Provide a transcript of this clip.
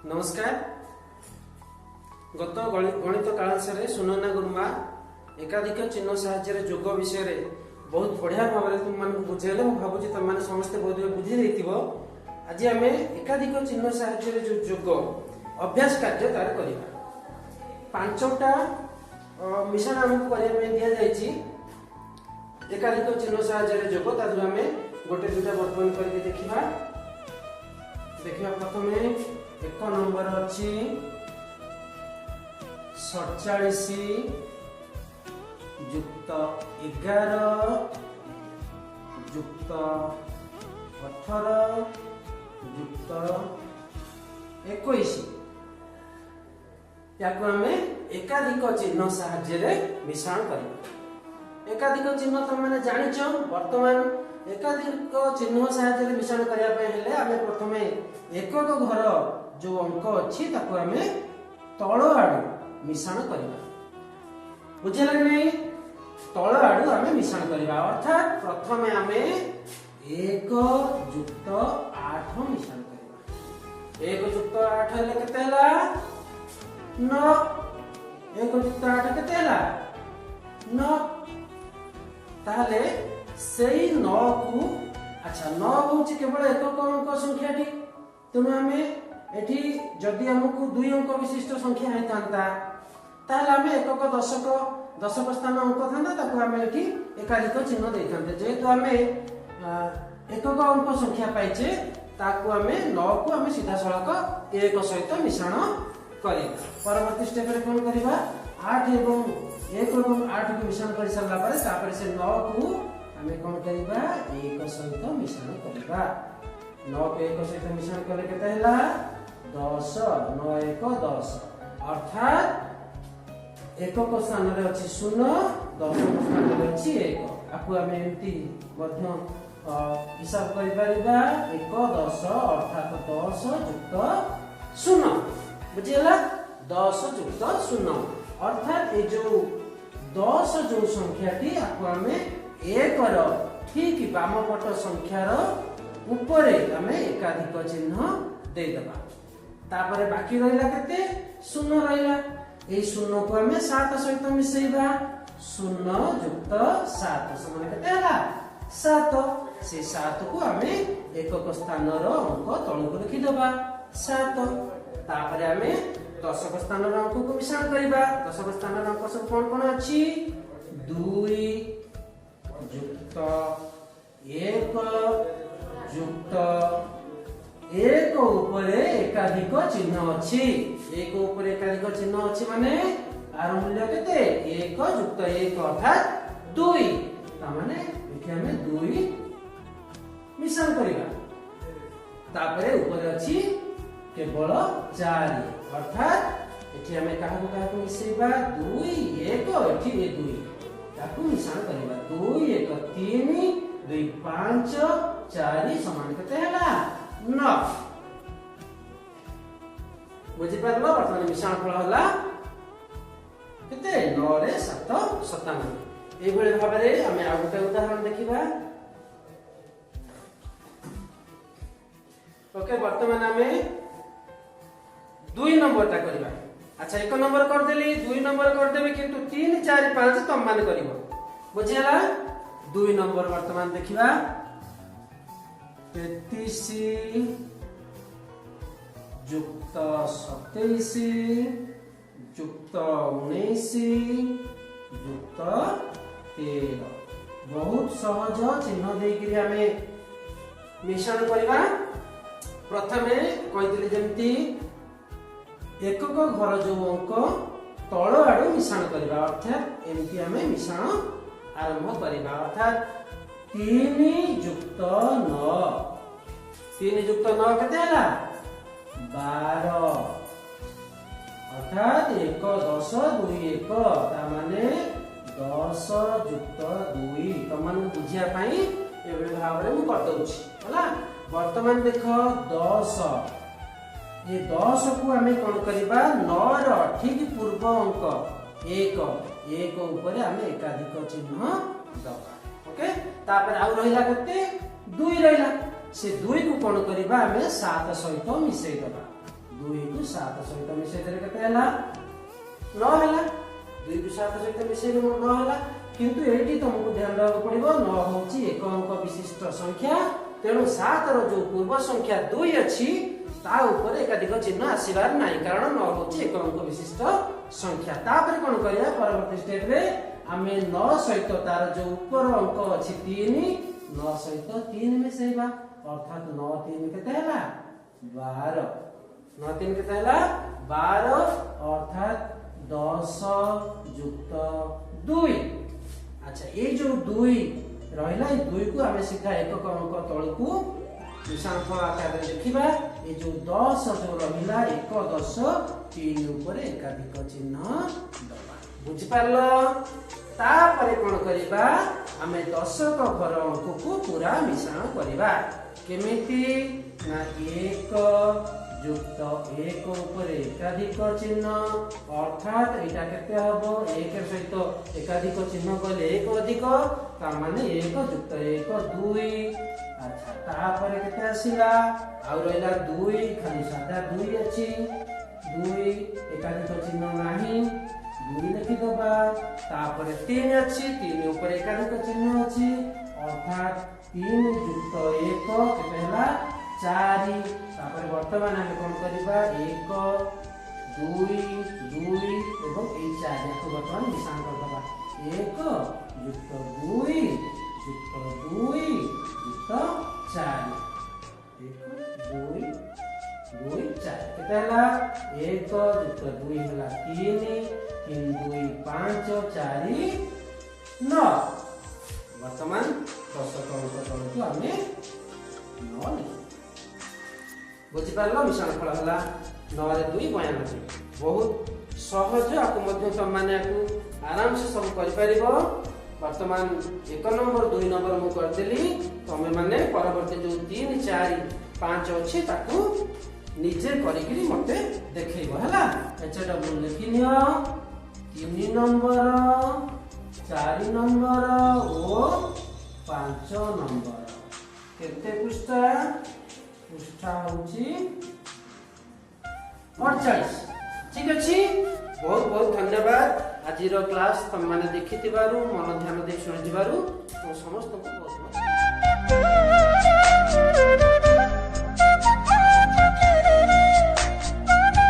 नमस्कार। गत गणित क्लास सुनैना गुरुमा एकाधिक चिन्ह साहाय्य योग विषय बहुत बढ़िया भाव में तुम मानक बुझेले भावुँ तुम मैंने समस्ते बहुत बुझी आज आम एकाधिक चिन्ह साहाय्य जो योग अभ्यास कार्य तार करवा 5टा मिशन आमको करने दि जाए एकाधिक चिन्ह साहाय्य योग तादू आम गोटे दुटा बर्तमान करके देखा प्रथम 1 नंबर अच्छी 47 युक्त 11 युक्त 18 युक्त 21 या एकाधिक चिन्ह साहाय्य मिश्रण कर एकाधिक चिन्ह तुम मैंने जानिच वर्तमान एकाधिक चिन्ह साहाय्य मिश्रण करने आम प्रथम एकक घर जो अंक अच्छी आम तल आड़ू मिश्रण करवा बुझे लगे नहीं तल आड़ू आम मिश्रण करवा अर्थात प्रथम आम 1 युक्त 8 मिश्रण करवा 1 युक्त 8 हेले केते हला 9 1 युक्त 8 केते हला 9 ताहले सेई 9 को अच्छा 9 होची केवल एकक अंक संख्याटी तेणु आम एठी जदि हमको 2 अंक विशिष्ट संख्या होता ताहले आम एकक दशक स्थान अंक था आम एठी एकाधिक चिन्ह देते जेहेतु आम एकक अंक संख्या पाइचे ताकू आम 9 को आम सीधा सड़क 1 सहित मिश्रण कर परवर्ती स्टेप रे कौन करवा 8 एवं 1 एवं 8 को मिश्रण कर सारा पर से 9 को आम कौन करवा 1 सहित मिश्रण करवा 9 को 1 सहित मिश्रण कले केते हला 10 9 1 10 अर्थात एकक स्थान रे अछि 0 दशक स्थान रे अछि 1 आपु आम एमती मध्य हिसाब करि परिबा 1 10 अर्थात 10 युक्त 0 बुझिला 10 युक्त 0 अर्थात ए जो 10 जो संख्याटी आपु आम 1 रो ठीक वामपट संख्यार ऊपरे आम एकाधिक चिन्ह दे दबा तापरे बाकी रहिला केते 0 रहिला ए 0 को आम 7 सहित मिसेइबा 0 युक्त 7 समान केते हला 7 से 7 को आम एकक स्थान रो अंक तळको लिखि दबा 7 तापरे आम दशक स्थान रो अंक को मिश्रण करबा दशक स्थान रो अंक सब कोन कोन अछि 2 युक्त 1 युक्त 1 ऊपरे एकाधिक चिन्ह अछि 1 ऊपरे एकाधिक चिन्ह अछि माने आर मूल्य केते 1 युक्त 1 अर्थात 2 ता माने एठी हमें 2 मिश्रण करिबा तापरे ऊपरे अछि केवल 4 अर्थात एठी हमें काहको काहको मिसेबा 2 1 एठी 2 ताकू मिश्रण करिबा 2 1 3 2 5 4 समान केते हला 9 बुझी पारलो वर्तमान मिश्रण फल हला केते 9 रे 7 97 एभଳି भाबरे हमें आगुटे उदाहरण देखिबा ओके वर्तमान आमे 2 नंबर ता करबा। अच्छा 1 नंबर कर देली 2 नंबर कर देबे किंतु 3 4 5 तम मान करबो बुझियला। 2 नंबर वर्तमान देखिबा 33 जुक्त 27 जुक्त 19 जुक्त 13 बहुत सहज चिन्ह देकरी हमें मिश्रण करबा। प्रथमे कहितली जेमती एकक घर जो अंक तळ आडू मिश्रण करबा अर्थात एमती हमें मिश्रण आरंभ करबा अर्थात 3 जुक्त 9 3 जुक्त 9 केते हला 12 अर्थात 1 10 2 1 ता माने 10 जुक्त 2 तमन बुझिया पई एबे भाबरे मु कर दउछि हला। वर्तमान देख 10 ये 10 को हमें कोन करबा 9 रो ठीक पूर्व अंक 1 1 ऊपर हमें एकाधिक चिन्ह दबा ओके। तापर आउ रहिला केते 2 रहिला से 2 को कोन करबा हमें 7 सहित मिसै दबा 2 को 7 सहित मिसै देले केते हला 9 हला 2 को 7 सहित मिसै 9 हला। किंतु एठी तुमको ध्यान रखा पड़िबो 9 होची एक अंक विशिष्ट संख्या तेणु 7 रो जो पूर्व संख्या 2 अछि ता ऊपर एकाधिक चिन्ह आसीबार नाही कारण 9 होची एक अंक विशिष्ट संख्या। तापर कोन करिया परवर्ती स्टेप रे हमें 9 सहित तार जो ऊपर अंक अछि 3 9 सहित 3 मिसेबा अर्थात 9 3 केते हला 12 9 3 केते हला 12 अर्थात 10 जुक्त 2। अच्छा ये जो 2 रहिला ए 2 को हमें सीधा एकक अंक तळकू विषमफल आकार में देखिबा। ये जो 10 जो रहिला 1 10 3 ऊपर एकाधिक चिन्ह दबा बुझि पारलो। तापरे कोन करिबा हमें 10 को घर अंक को पूरा मिश्रण करिबा केमिति ना 1 जुक्त 1 ऊपर एकाधिक चिन्ह अर्थात एटा केते हबो 1 सहित एकाधिक चिन्ह कले 1 अधिक ता माने 1 जुक्त 1 2। अच्छा तापरे केते आसीला आ रहिला 2 खाली सादा 2 अछि 2 एकाधिक चिन्ह नाही 2 लिखि दबा। तापरे 3 अछि 3 ऊपर एकाधिक चिन्ह अछि अर्थात 3 जुक्त 1 केते हला 4। तापर वर्तमान हम कोन करबा 1 2 2 एवं ए 4 को वर्तमान मिश्रण कर दबा 1 जुक्त 2 जुक्त 2 जुक्त 4 1 2 2 4 केते हला 1 जुक्त 2 हला 3 3 2 5 4 9 वर्तमान 10 को हमें 9 बुझी पारलो मिश्रण फल हला 9 रे 2 92 बहुत सहज आपको मध्य तुम माने आपको आराम से सब कर परिबो। वर्तमान 1 नंबर 2 नंबर मु कर देली तमे माने परवर्ती जो 3 4 5 अछि ताकू निजे करिकरी मते देखैबो हला। एचटा मु लिखिनियो 3 नंबर 4 नंबर ओ 5 नंबर केते पृष्ठा पृष्ठा होची 48 ठीक अछि। बहुत बहुत धन्यवाद आज रो क्लास तुम माने देखितिबारु मन ध्यान दे सुनितिबारु समस्त को बहुत बहुत